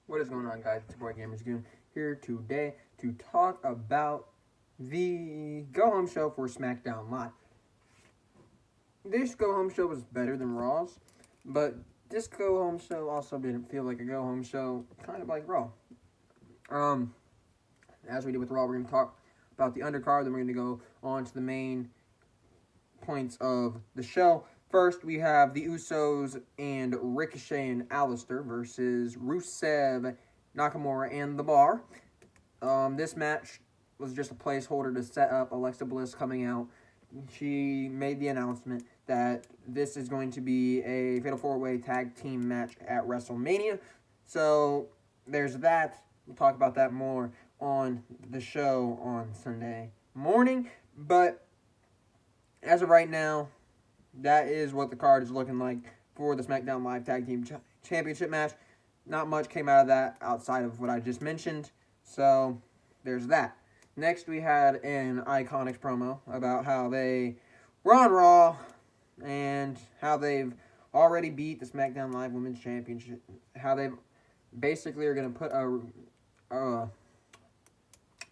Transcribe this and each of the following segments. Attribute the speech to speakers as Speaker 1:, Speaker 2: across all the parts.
Speaker 1: What is going on, guys? It's your boy Gamers Goon here today to talk about the Go Home show for Smackdown Live. This Go Home show was better than Raw's, but this Go Home show also didn't feel like a Go Home show, kind of like Raw. As we did with Raw, we're going to talk about the undercard, then we're going to go on to the main points of the show. First, we have the Usos and Ricochet and Aleister versus Rusev, Nakamura, and The Bar. This match was just a placeholder to set up Alexa Bliss coming out. She made the announcement that this is going to be a Fatal 4-Way Tag Team match at WrestleMania. So, there's that. We'll talk about that more on the show on Sunday morning. But, as of right now, that is what the card is looking like for the SmackDown Live Tag Team Championship match. Not much came out of that outside of what I just mentioned. So, there's that. Next, we had an Iconics promo about how they were on Raw and how they've already beat the SmackDown Live Women's Championship. How they basically are going to put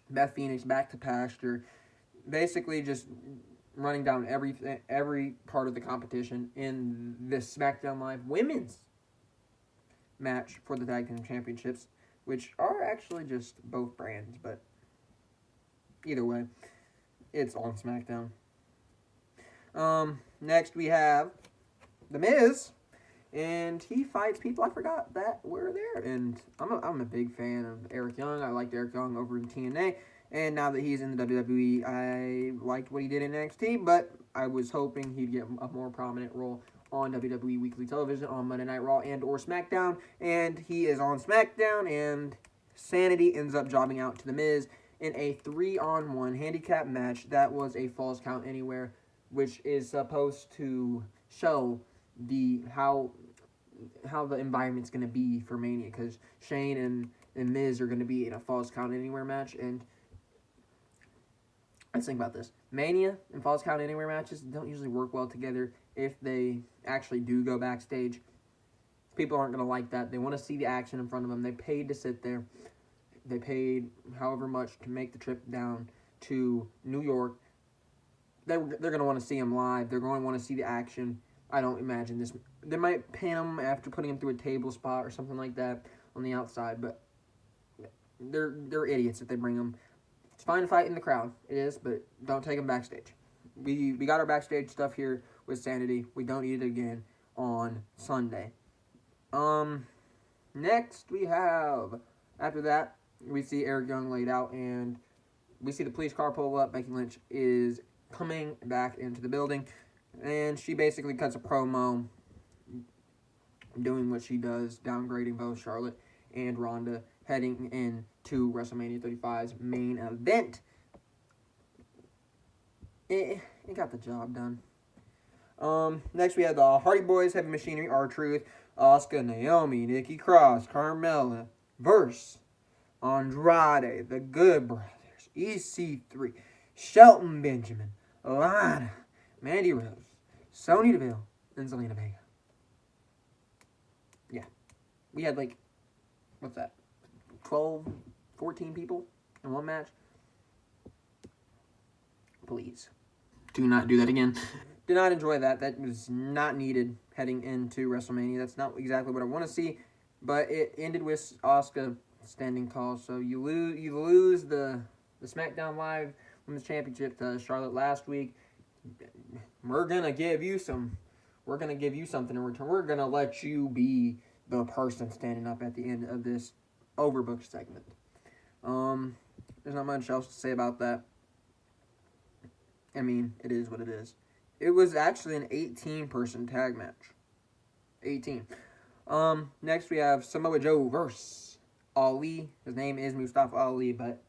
Speaker 1: Beth Phoenix back to pasture. Basically, just running down every part of the competition in this SmackDown Live Women's match for the Tag Team Championships, which are actually just both brands, but either way, it's on SmackDown. Next we have The Miz, and he fights people I forgot that were there, and I'm a big fan of Eric Young. I liked Eric Young over in TNA. And now that he's in the WWE, I liked what he did in NXT, but I was hoping he'd get a more prominent role on WWE Weekly Television on Monday Night Raw and or SmackDown. And he is on SmackDown, and Sanity ends up jobbing out to The Miz in a 3-on-1 handicap match that was a Falls Count Anywhere, which is supposed to show how the environment's going to be for Mania, because Shane and Miz are going to be in a Falls Count Anywhere match, and let's think about this. Mania and Falls Count Anywhere matches don't usually work well together if they actually do go backstage. People aren't going to like that. They want to see the action in front of them. They paid to sit there. They paid however much to make the trip down to New York. They're going to want to see them live. They're going to want to see the action. I don't imagine this. They might pin them after putting them through a table spot or something like that on the outside, but they're idiots if they bring them. It's fine to fight in the crowd. It is, but don't take them backstage. We got our backstage stuff here with Sanity. We don't need it again on Sunday. Next we have, after that, we see Eric Young laid out, and we see the police car pull up. Becky Lynch is coming back into the building, and she basically cuts a promo doing what she does, downgrading both Charlotte and Ronda, heading into WrestleMania 35's main event. It got the job done. Next we have the Hardy Boys, Heavy Machinery, R-Truth, Asuka, Naomi, Nikki Cross, Carmella, versus Andrade, the Good Brothers, EC3, Shelton Benjamin, Lana, Mandy Rose, Sonya Deville, and Zelina Vega. Yeah. We had what's that? 12, 14 people in one match. Please, do not do that again. Did not enjoy that. That was not needed heading into WrestleMania. That's not exactly what I want to see. But it ended with Asuka standing tall. So you lose the SmackDown Live Women's Championship to Charlotte last week. We're gonna give you something in return. We're gonna let you be the person standing up at the end of this overbooked segment. There's not much else to say about that. I mean, it is what it is. It was actually an 18-person tag match. 18. Next we have Samoa Joe versus Ali. His name is Mustafa Ali, but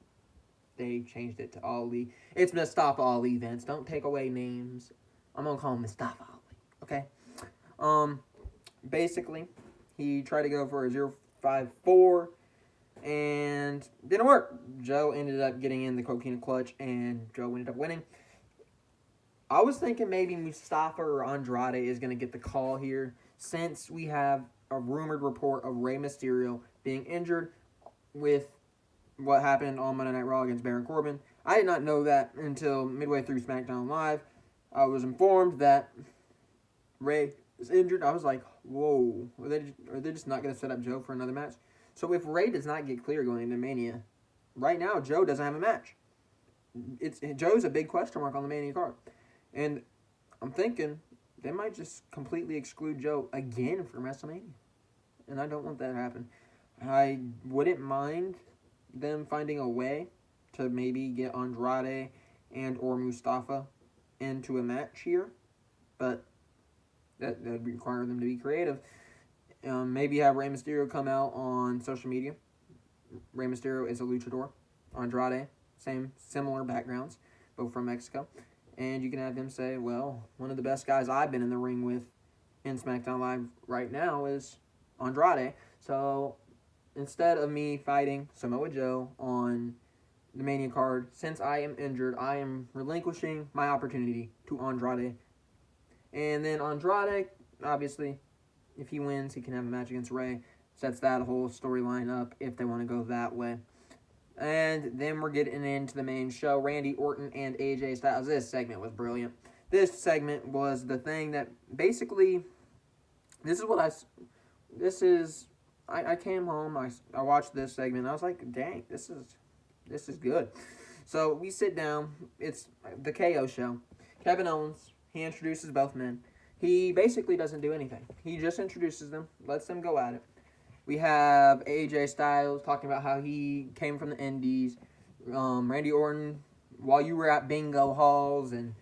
Speaker 1: they changed it to Ali. It's Mustafa Ali, Vince. Don't take away names. I'm gonna call him Mustafa Ali. Okay? Basically, he tried to go for a 0-5-4 and didn't work. Joe ended up getting in the Coquina Clutch, and Joe ended up winning. I was thinking maybe Mustafa or Andrade is going to get the call here, since we have a rumored report of Rey Mysterio being injured with what happened on Monday Night Raw against Baron Corbin. I did not know that until midway through SmackDown Live. I was informed that Rey is injured. I was like, whoa, are they just not going to set up Joe for another match? So if Rey does not get clear going into Mania, right now Joe doesn't have a match. Joe's a big question mark on the Mania card. And I'm thinking they might just completely exclude Joe again from WrestleMania. And I don't want that to happen. I wouldn't mind them finding a way to maybe get Andrade and or Mustafa into a match here. But that would require them to be creative. Maybe have Rey Mysterio come out on social media. Rey Mysterio is a luchador. Andrade, similar backgrounds, both from Mexico. And you can have him say, well, one of the best guys I've been in the ring with in SmackDown Live right now is Andrade. So instead of me fighting Samoa Joe on the Mania card, since I am injured, I am relinquishing my opportunity to Andrade. And then Andrade, obviously, if he wins, he can have a match against Rey. Sets that whole storyline up if they want to go that way. And then we're getting into the main show. Randy Orton and AJ Styles. This segment was brilliant. This segment was the thing that basically, I came home, I watched this segment, and I was like, dang, this is good. So we sit down. It's the KO show. Kevin Owens, he introduces both men. He basically doesn't do anything. He just introduces them, lets them go at it. We have AJ Styles talking about how he came from the Indies. Randy Orton, while you were at bingo halls and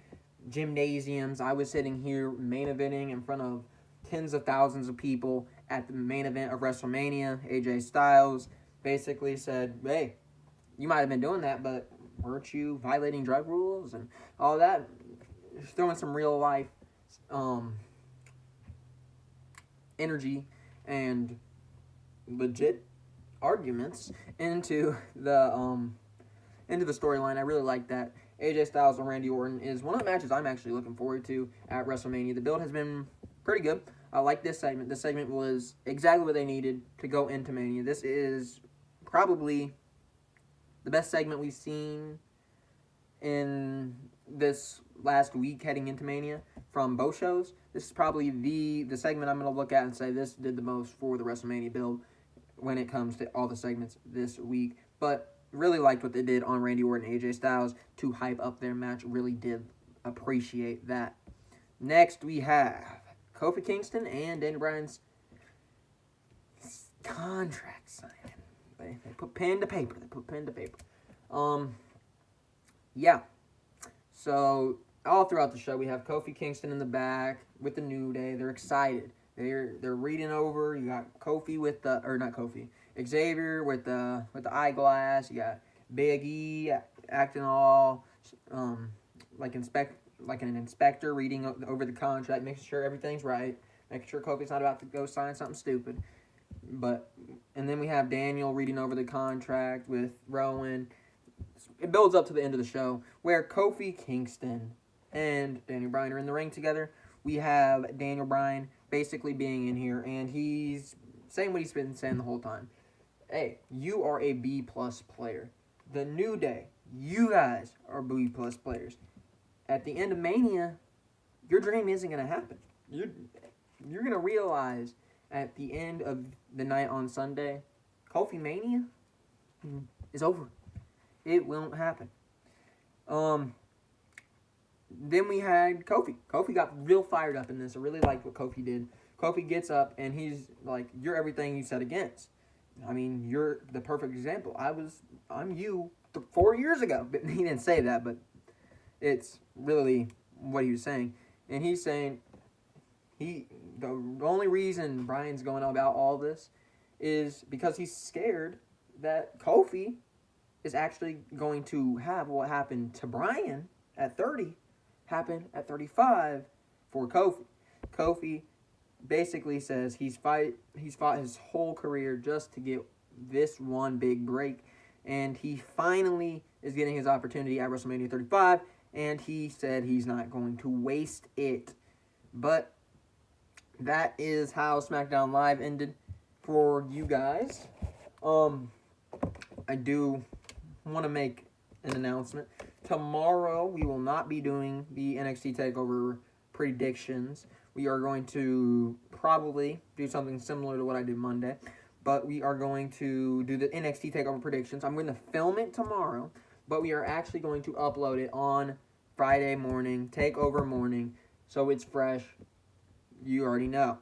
Speaker 1: gymnasiums, I was sitting here main eventing in front of tens of thousands of people at the main event of WrestleMania. AJ Styles basically said, hey, you might have been doing that, but weren't you violating drug rules and all that? Just throwing some real life energy and legit arguments into the storyline. I really like that. AJ Styles and Randy Orton is one of the matches I'm actually looking forward to at WrestleMania. The build has been pretty good. I like this segment. This segment was exactly what they needed to go into Mania. This is probably the best segment we've seen in this last week heading into Mania from both shows. This is probably the segment I'm going to look at and say this did the most for the WrestleMania build when it comes to all the segments this week. But really liked what they did on Randy Orton and AJ Styles to hype up their match. Really did appreciate that. Next we have Kofi Kingston and Daniel Bryan's contract signing. They put pen to paper. Yeah. So all throughout the show we have Kofi Kingston in the back with the New Day. They're excited. They're reading over. You got Kofi with Xavier with the eyeglass. You got Big E acting all like an inspector, reading over the contract, making sure everything's right, making sure Kofi's not about to go sign something stupid. And then we have Daniel reading over the contract with Rowan. It builds up to the end of the show where Kofi Kingston and Daniel Bryan are in the ring together. We have Daniel Bryan basically being in here, and he's saying what he's been saying the whole time. Hey, you are a B-plus player. The New Day, you guys are B-plus players. At the end of Mania, your dream isn't going to happen. You're going to realize at the end of the night on Sunday, Kofi Mania is over. It won't happen. Then we had Kofi. Kofi got real fired up in this. I really liked what Kofi did. Kofi gets up and he's like, you're everything you said against. I mean, you're the perfect example. I'm you 4 years ago. But he didn't say that, but it's really what he was saying. And he's saying the only reason Bryan's going on about all this is because he's scared that Kofi is actually going to have what happened to Bryan at 30 happen at 35 for Kofi. Kofi basically says he's fought his whole career just to get this one big break, and he finally is getting his opportunity at WrestleMania 35, and he said he's not going to waste it. But that is how SmackDown Live ended for you guys. I do want to make an announcement. Tomorrow, we will not be doing the NXT TakeOver predictions. We are going to probably do something similar to what I did Monday, but we are going to do the NXT TakeOver predictions. I'm going to film it tomorrow, but we are actually going to upload it on Friday morning, TakeOver morning, so it's fresh. You already know.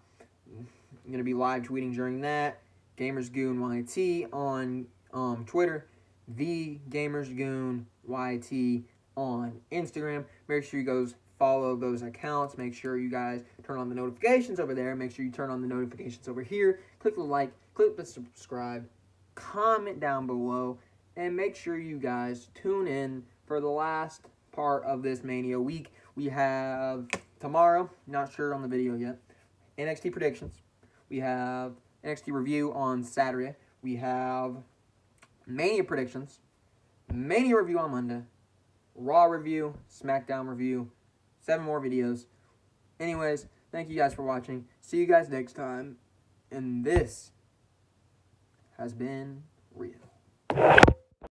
Speaker 1: I'm going to be live tweeting during that. GamersGoonYT on Twitter. The GamersGoonYT on Instagram. Make sure you guys follow those accounts. Make sure you guys turn on the notifications over there. Make sure you turn on the notifications over here. Click the like. Click the subscribe. Comment down below. And make sure you guys tune in for the last part of this Mania week. We have tomorrow, not sure on the video yet, NXT predictions. We have NXT review on Saturday. We have Mania predictions, Mania review on Monday, Raw review, SmackDown review, 7 more videos. Anyways, thank you guys for watching. See you guys next time. And this has been real.